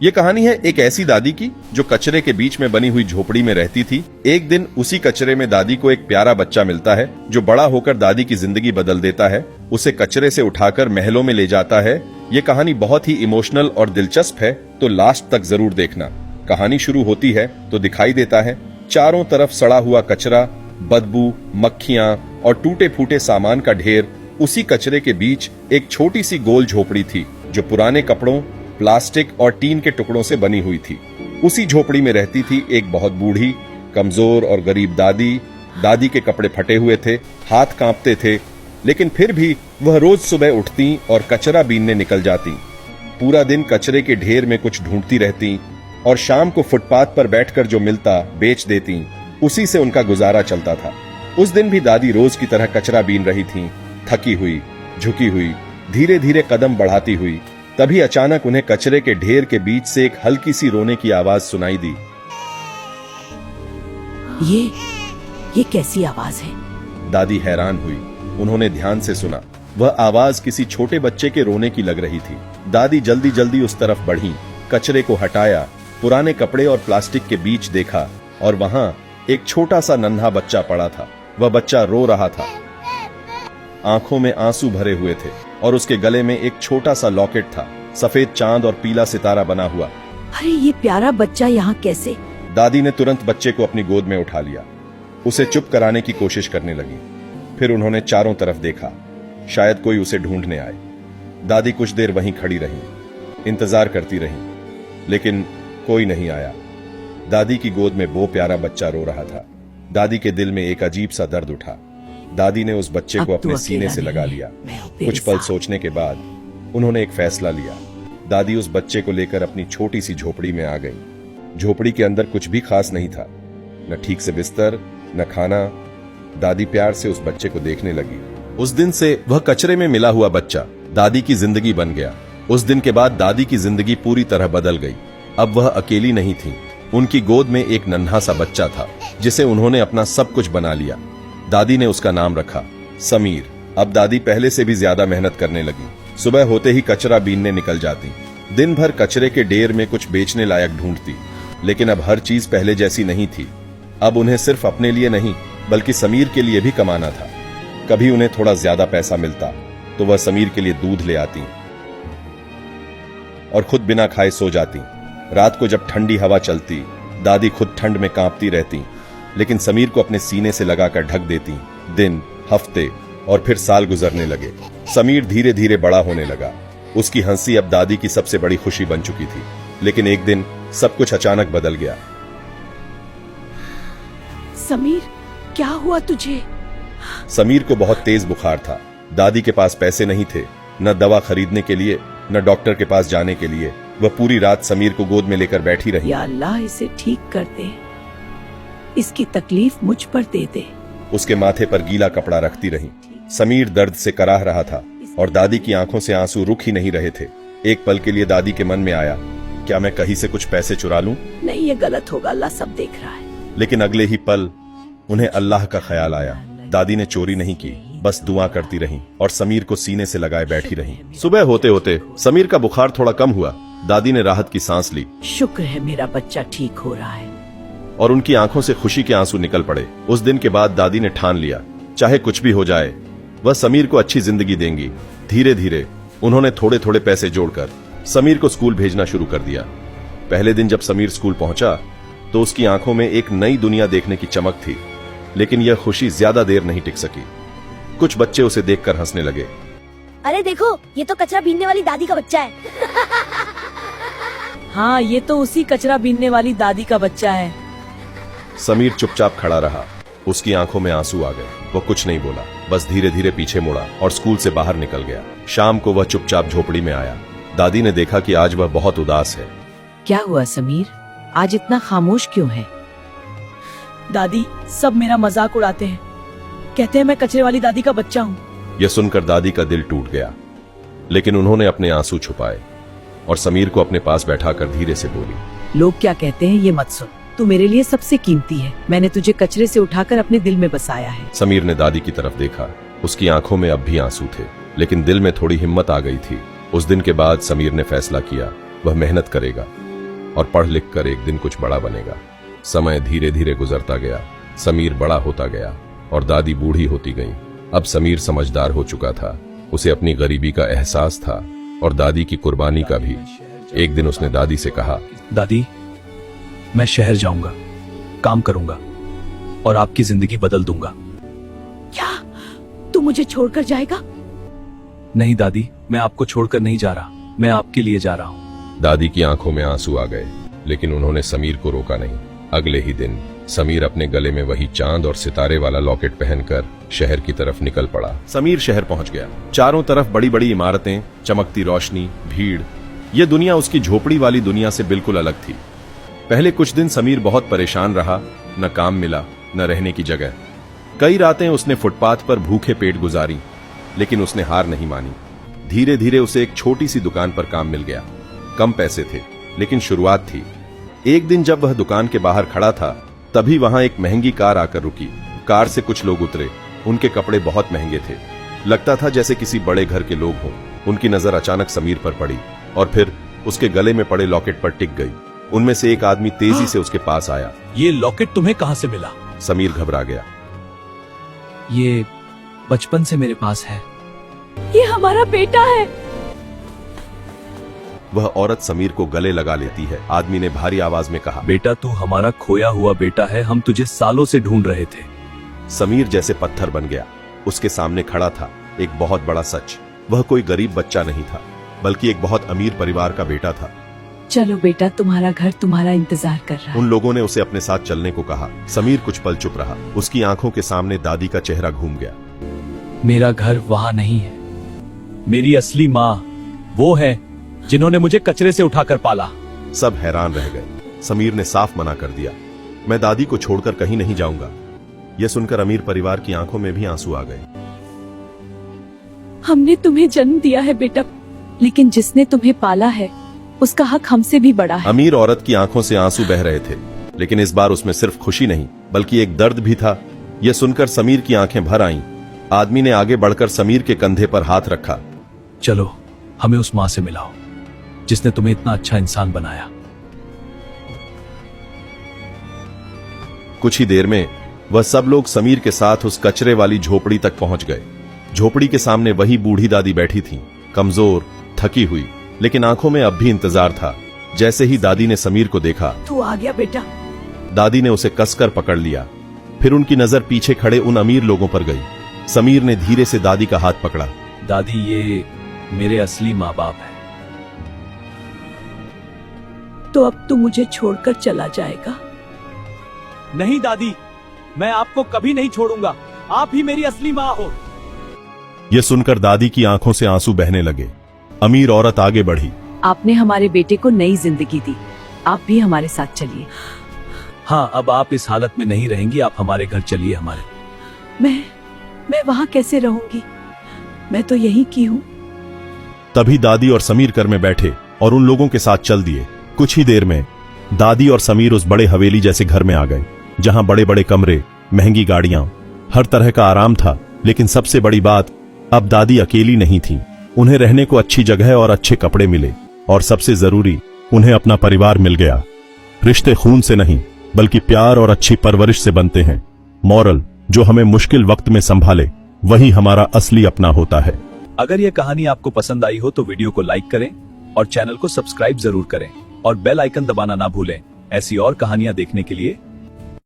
ये कहानी है एक ऐसी दादी की जो कचरे के बीच में बनी हुई झोपड़ी में रहती थी। एक दिन उसी कचरे में दादी को एक प्यारा बच्चा मिलता है जो बड़ा होकर दादी की जिंदगी बदल देता है, उसे कचरे से उठाकर महलों में ले जाता है। ये कहानी बहुत ही इमोशनल और दिलचस्प है, तो लास्ट तक जरूर देखना। कहानी शुरू होती है तो दिखाई देता है चारों तरफ सड़ा हुआ कचरा, बदबू, मक्खियां और टूटे फूटे सामान का ढेर। उसी कचरे के बीच एक छोटी सी गोल झोपड़ी थी जो पुराने कपड़ों, प्लास्टिक और टीन के टुकड़ों से बनी हुई थी। उसी झोपड़ी में रहती थी एक बहुत बूढ़ी, कमजोर और गरीब दादी। दादी के कपड़े फटे हुए थे, हाथ कांपते थे, लेकिन फिर भी वह रोज सुबह उठती और कचरा बीनने निकल जाती। पूरा दिन कचरे के ढेर में कुछ ढूंढती रहती और शाम को फुटपाथ पर बैठकर जो मिलता बेच देती। उसी से उनका गुजारा चलता था। उस दिन भी दादी रोज की तरह कचरा बीन रही थी, थकी हुई, झुकी हुई, धीरे धीरे कदम बढ़ाती हुई। तभी अचानक उन्हें कचरे के ढेर के बीच से एक हल्की सी रोने की आवाज सुनाई दी। ये कैसी आवाज है? दादी हैरान हुई। उन्होंने ध्यान से सुना। वह आवाज किसी छोटे बच्चे के रोने की लग रही थी। दादी जल्दी जल्दी उस तरफ बढ़ी, कचरे को हटाया, पुराने कपड़े और प्लास्टिक के बीच देखा और वहां एक छोटा सा नन्हा बच्चा पड़ा था। वह बच्चा रो रहा था, आंखों में आंसू भरे हुए थे और उसके गले में एक छोटा सा लॉकेट था, सफेद चांद और पीला सितारा बना हुआ। अरे ये प्यारा बच्चा यहाँ कैसे? दादी ने तुरंत बच्चे को अपनी गोद में उठा लिया, उसे चुप कराने की कोशिश करने लगी। फिर उन्होंने चारों तरफ देखा, शायद कोई उसे ढूंढने आए। दादी कुछ देर वहीं खड़ी रही, इंतजार करती रही, लेकिन कोई नहीं आया। दादी की गोद में वो प्यारा बच्चा रो रहा था। दादी के दिल में एक अजीब सा दर्द उठा। दादी ने उस बच्चे को अपने सीने से लगा लिया। कुछ पल सोचने के बाद उन्होंने एक फैसला लिया। दादी उस बच्चे को लेकर अपनी छोटी सी झोपड़ी में आ गई। झोपड़ी के अंदर कुछ भी खास नहीं था, न ठीक से बिस्तर, न खाना। दादी प्यार से उस बच्चे को देखने लगी। उस दिन से वह कचरे में मिला हुआ बच्चा दादी की जिंदगी बन गया। उस दिन के बाद दादी की जिंदगी पूरी तरह बदल गई। अब वह अकेली नहीं थी। उनकी गोद में एक नन्हा सा बच्चा था जिसे उन्होंने अपना सब कुछ बना लिया। दादी ने उसका नाम रखा समीर। अब दादी पहले से भी ज्यादा मेहनत करने लगी। सुबह होते ही कचरा बीनने निकल जाती। दिन भर कचरे के ढेर में कुछ बेचने लायक ढूंढती, लेकिन अब हर चीज पहले जैसी नहीं थी। अब उन्हें सिर्फ अपने लिए नहीं बल्कि समीर के लिए भी कमाना था। कभी उन्हें थोड़ा ज्यादा पैसा मिलता तो वह समीर के लिए दूध ले आती और खुद बिना खाए सो जाती। रात को जब ठंडी हवा चलती, दादी खुद ठंड में कांपती रहती, लेकिन समीर को अपने सीने से लगाकर ढक देती। दिन, हफ्ते और फिर साल गुजरने लगे। समीर धीरे धीरे बड़ा होने लगा। उसकी हंसी अब दादी की सबसे बड़ी खुशी बन चुकी थी। लेकिन एक दिन सब कुछ अचानक बदल गया। समीर, क्या हुआ तुझे? समीर को बहुत तेज बुखार था। दादी के पास पैसे नहीं थे, न दवा खरीदने के लिए, न डॉक्टर के पास जाने के लिए। वह पूरी रात समीर को गोद में लेकर बैठी रही। या अल्लाह, इसे ठीक कर दे, इसकी तकलीफ मुझ पर दे दे। उसके माथे पर गीला कपड़ा रखती रही। समीर दर्द से कराह रहा था और दादी की आंखों से आंसू रुक ही नहीं रहे थे। एक पल के लिए दादी के मन में आया, क्या मैं कहीं से कुछ पैसे चुरा लूं? नहीं, ये गलत होगा, अल्लाह सब देख रहा है। लेकिन अगले ही पल उन्हें अल्लाह का ख्याल आया। दादी ने चोरी नहीं की, बस दुआ करती रही और समीर को सीने से लगाए बैठी रही। सुबह होते होते समीर का बुखार थोड़ा कम हुआ। दादी ने राहत की सांस ली। शुक्र है मेरा बच्चा ठीक हो रहा है। और उनकी आंखों से खुशी के आंसू निकल पड़े। उस दिन के बाद दादी ने ठान लिया, चाहे कुछ भी हो जाए, वह समीर को अच्छी जिंदगी देंगी। धीरे धीरे उन्होंने थोड़े थोड़े पैसे जोड़कर समीर को स्कूल भेजना शुरू कर दिया। पहले दिन जब समीर स्कूल पहुंचा तो उसकी आंखों में एक नई दुनिया देखने की चमक थी। लेकिन यह खुशी ज्यादा देर नहीं टिक सकी। कुछ बच्चे उसे देखकर हंसने लगे। अरे देखो, ये तो कचरा बीनने वाली दादी का बच्चा है। हाँ, ये तो उसी कचरा बीनने वाली दादी का बच्चा है। समीर चुपचाप खड़ा रहा। उसकी आंखों में आंसू आ गए। वो कुछ नहीं बोला, बस धीरे धीरे पीछे मुड़ा और स्कूल से बाहर निकल गया। शाम को वह चुपचाप झोपड़ी में आया। दादी ने देखा कि आज वह बहुत उदास है। क्या हुआ समीर, आज इतना खामोश क्यों है? दादी, सब मेरा मजाक उड़ाते हैं, कहते हैं मैं कचरे वाली दादी का बच्चा हूँ। यह सुनकर दादी का दिल टूट गया, लेकिन उन्होंने अपने आंसू छुपाए और समीर को अपने पास बैठाकर धीरे से बोली, लोग क्या कहते हैं ये मत सुन, तू मेरे लिए सबसे कीमती है। मैंने तुझे कचरे से उठाकर अपने दिल में बसाया है। समीर ने दादी की तरफ देखा। उसकी आंखों में अब भी आंसू थे, लेकिन दिल में थोड़ी हिम्मत आ गई थी। उस दिन के बाद समीर ने फैसला किया, वह मेहनत करेगा, और पढ़ लिख कर एक दिन कुछ बड़ा बनेगा। समय धीरे धीरे गुजरता गया, समीर बड़ा होता गया और दादी बूढ़ी होती गई। अब समीर समझदार हो चुका था, उसे अपनी गरीबी का एहसास था और दादी की कुर्बानी का भी। एक दिन उसने दादी से कहा, दादी, मैं शहर जाऊंगा, काम करूंगा और आपकी जिंदगी बदल दूंगा। क्या तू मुझे छोड़कर जाएगा? नहीं दादी, मैं आपको छोड़कर नहीं जा रहा, मैं आपके लिए जा रहा हूं। दादी की आंखों में आंसू आ गए, लेकिन उन्होंने समीर को रोका नहीं। अगले ही दिन समीर अपने गले में वही चांद और सितारे वाला लॉकेट पहनकर शहर की तरफ निकल पड़ा। समीर शहर पहुंच गया। चारों तरफ बड़ी बड़ी इमारतें, चमकती रोशनी, भीड़। यह दुनिया उसकी झोपड़ी वाली दुनिया से बिल्कुल अलग थी। पहले कुछ दिन समीर बहुत परेशान रहा, न काम मिला न रहने की जगह। कई रातें उसने फुटपाथ पर भूखे पेट गुजारी, लेकिन उसने हार नहीं मानी। धीरे धीरे उसे एक छोटी सी दुकान पर काम मिल गया। कम पैसे थे, लेकिन शुरुआत थी। एक दिन जब वह दुकान के बाहर खड़ा था, तभी वहां एक महंगी कार आकर रुकी। कार से कुछ लोग उतरे। उनके कपड़े बहुत महंगे थे, लगता था जैसे किसी बड़े घर के लोग हों। उनकी नजर अचानक समीर पर पड़ी और फिर उसके गले में पड़े लॉकेट पर टिक गई। उनमें से एक आदमी तेजी से उसके पास आया। ये लॉकेट तुम्हें कहां से मिला? समीर घबरा गया। ये बचपन से मेरे पास है। ये हमारा बेटा है। वह औरत समीर को गले लगा लेती है। आदमी ने भारी आवाज में कहा, बेटा, तू हमारा खोया हुआ बेटा है, हम तुझे सालों से ढूंढ रहे थे। समीर जैसे पत्थर बन गया। उसके सामने खड़ा था एक बहुत बड़ा सच। वह कोई गरीब बच्चा नहीं था, बल्कि एक बहुत अमीर परिवार का बेटा था। चलो बेटा, तुम्हारा घर तुम्हारा इंतजार कर रहा है। उन लोगों ने उसे अपने साथ चलने को कहा। समीर कुछ पल चुप रहा। उसकी आंखों के सामने दादी का चेहरा घूम गया। मेरा घर वहां नहीं है। मेरी असली माँ वो है जिन्होंने मुझे कचरे से उठाकर पाला। सब हैरान रह गए। समीर ने साफ मना कर दिया, मैं दादी को छोड़कर कहीं नहीं जाऊंगा। यह सुनकर अमीर परिवार की आंखों में भी आंसू आ गए। हमने तुम्हें जन्म दिया है बेटा, लेकिन जिसने तुम्हें पाला है उसका हक हमसे भी बड़ा है। अमीर औरत की आंखों से आंसू बह रहे थे, लेकिन इस बार उसमें सिर्फ खुशी नहीं बल्कि एक दर्द भी था। यह सुनकर समीर की आंखें भर आईं। आदमी ने आगे बढ़कर समीर के कंधे पर हाथ रखा। चलो, हमें उस माँ से मिलाओ जिसने तुम्हें इतना अच्छा इंसान बनाया। कुछ ही देर में वह सब लोग समीर के साथ उस कचरे वाली झोपड़ी तक पहुंच गए। झोपड़ी के सामने वही बूढ़ी दादी बैठी थी, कमजोर, थकी हुई, लेकिन आंखों में अब भी इंतजार था। जैसे ही दादी ने समीर को देखा, तू आ गया बेटा। दादी ने उसे कसकर पकड़ लिया। फिर उनकी नजर पीछे खड़े उन अमीर लोगों पर गई। समीर ने धीरे से दादी का हाथ पकड़ा। दादी, ये मेरे असली माँ बाप है। तो अब तू मुझे छोड़कर चला जाएगा? नहीं दादी, मैं आपको कभी नहीं छोड़ूंगा। आप ही मेरी असली माँ हो। यह सुनकर दादी की आंखों से आंसू बहने लगे। अमीर औरत आगे बढ़ी। आपने हमारे बेटे को नई जिंदगी दी, आप भी हमारे साथ चलिए। हाँ, अब आप इस हालत में नहीं रहेंगी, आप हमारे घर चलिए। हमारे मैं वहां कैसे रहूंगी? मैं तो यहीं की हूँ। तभी दादी और समीर घर में बैठे और उन लोगों के साथ चल दिए। कुछ ही देर में दादी और समीर उस बड़े हवेली जैसे घर में आ गए, जहां बड़े बड़े कमरे, महंगी गाड़ियां, हर तरह का आराम था। लेकिन सबसे बड़ी बात, अब दादी अकेली नहीं थी। उन्हें रहने को अच्छी जगह और अच्छे कपड़े मिले, और सबसे जरूरी, उन्हें अपना परिवार मिल गया। रिश्ते खून से नहीं बल्कि प्यार और अच्छी परवरिश से बनते हैं। मॉरल, जो हमें मुश्किल वक्त में संभाले वही हमारा असली अपना होता है। अगर यह कहानी आपको पसंद आई हो तो वीडियो को लाइक करें और चैनल को सब्सक्राइब जरूर करें और बेल आइकन दबाना ना भूलें। ऐसी और कहानियां देखने के लिए